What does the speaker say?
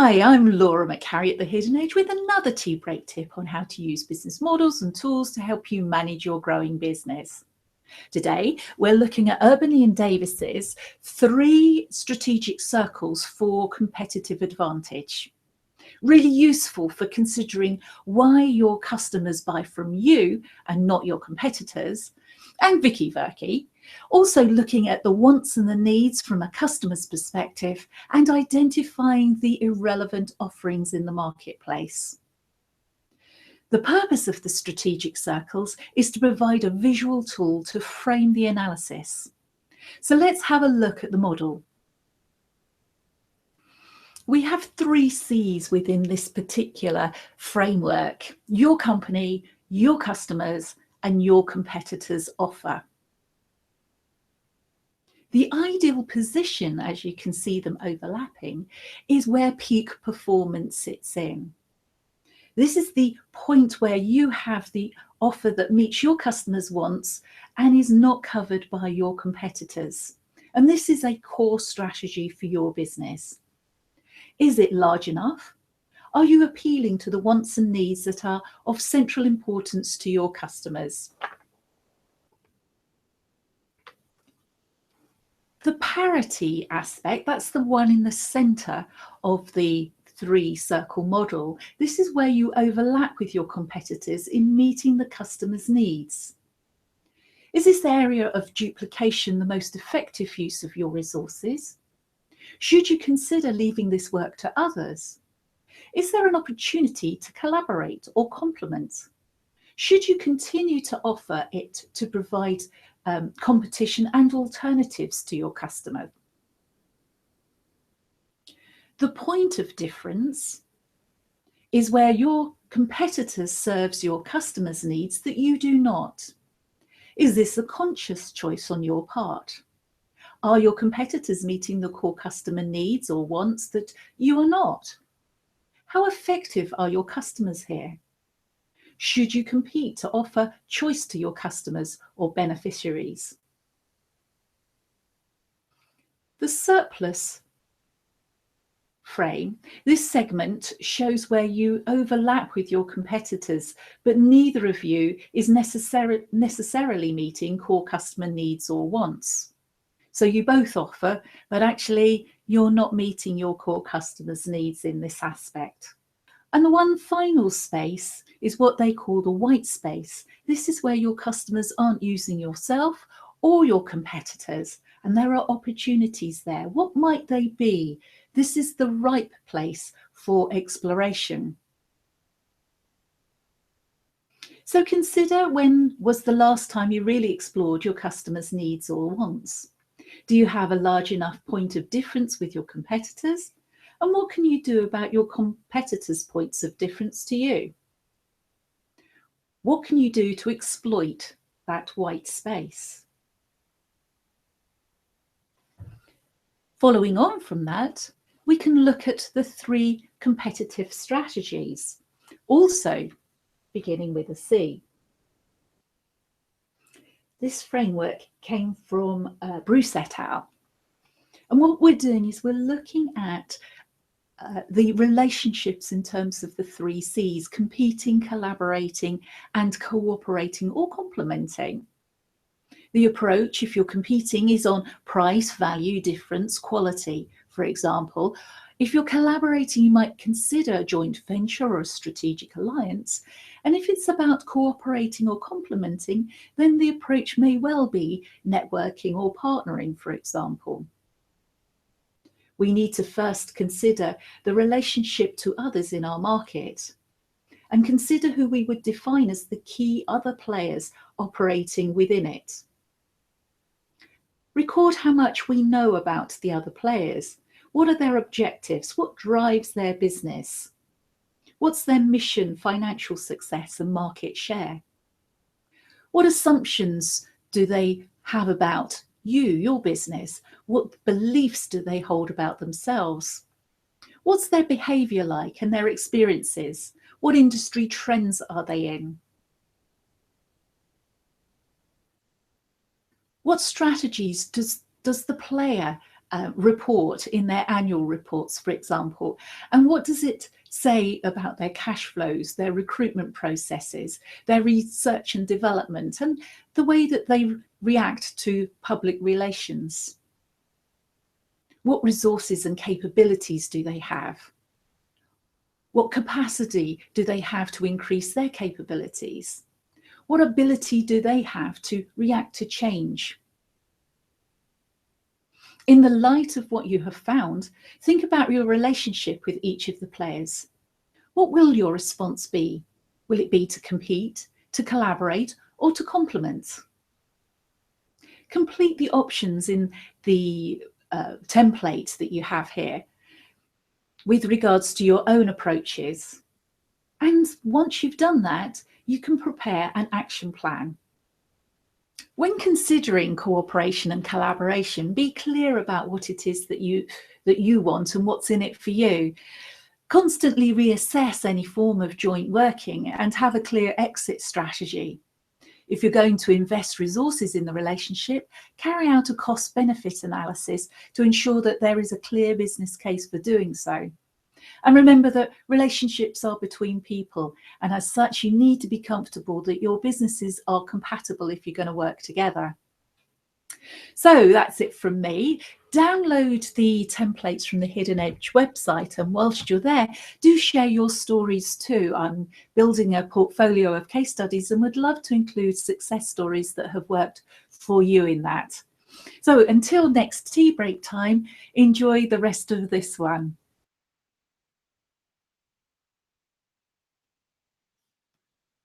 Hi, I'm Laura McHarrie at The Hidden Edge with another tea break tip on how to use business models and tools to help you manage your growing business. Today, we're looking at Urbany Davis's 3 strategic circles for competitive advantage. Really useful for considering why your customers buy from you and not your competitors. And Vicky Verkey, also looking at the wants and the needs from a customer's perspective and identifying the irrelevant offerings in the marketplace. The purpose of the strategic circles is to provide a visual tool to frame the analysis. So let's have a look at the model. We have 3 C's within this particular framework: your company, your customers, and your competitors' offer. The ideal position, as you can see them overlapping, is where peak performance sits in. This is the point where you have the offer that meets your customers' wants and is not covered by your competitors. And this is a core strategy for your business. Is it large enough? Are you appealing to the wants and needs that are of central importance to your customers? The parity aspect, that's the one in the center of the 3-circle model. This is where you overlap with your competitors in meeting the customer's needs. Is this area of duplication the most effective use of your resources? Should you consider leaving this work to others? Is there an opportunity to collaborate or complement? Should you continue to offer it to provide competition and alternatives to your customer? The point of difference is where your competitor serves your customers' needs that you do not. Is this a conscious choice on your part? Are your competitors meeting the core customer needs or wants that you are not? How effective are your customers here? Should you compete to offer choice to your customers or beneficiaries? The surplus frame, this segment shows where you overlap with your competitors, but neither of you is necessarily meeting core customer needs or wants. So you both offer, but actually you're not meeting your core customers' needs in this aspect. And the one final space is what they call the white space. This is where your customers aren't using yourself or your competitors, and there are opportunities there. What might they be? This is the ripe place for exploration. So consider, when was the last time you really explored your customers' needs or wants? Do you have a large enough point of difference with your competitors? And what can you do about your competitors' points of difference to you? What can you do to exploit that white space? Following on from that, we can look at the 3 competitive strategies, also beginning with a C. This framework came from Bruce et al. And what we're doing is we're looking at the relationships in terms of the 3 C's: competing, collaborating, and cooperating or complementing. The approach, if you're competing, is on price, value, difference, quality, for example. If you're collaborating, you might consider a joint venture or a strategic alliance. And if it's about cooperating or complementing, then the approach may well be networking or partnering, for example. We need to first consider the relationship to others in our market and consider who we would define as the key other players operating within it. Record how much we know about the other players. What are their objectives? What drives their business? What's their mission, financial success, and market share? What assumptions do they have about you, your business? What beliefs do they hold about themselves? What's their behavior like and their experiences? What industry trends are they in? What strategies does the player report in their annual reports, for example. And what does it say about their cash flows, their recruitment processes, their research and development, and the way that they react to public relations? What resources and capabilities do they have? What capacity do they have to increase their capabilities? What ability do they have to react to change? In the light of what you have found, think about your relationship with each of the players. What will your response be? Will it be to compete, to collaborate, or to complement? Complete the options in the template that you have here with regards to your own approaches. And once you've done that, you can prepare an action plan. When considering cooperation and collaboration, be clear about what it is that you want and what's in it for you. Constantly reassess any form of joint working and have a clear exit strategy. If you're going to invest resources in the relationship, carry out a cost-benefit analysis to ensure that there is a clear business case for doing so. And remember that relationships are between people, and as such, you need to be comfortable that your businesses are compatible if you're going to work together. So that's it from me. Download the templates from the Hidden Edge website, and whilst you're there, do share your stories too. I'm building a portfolio of case studies and would love to include success stories that have worked for you in that. So until next tea break time, enjoy the rest of this one.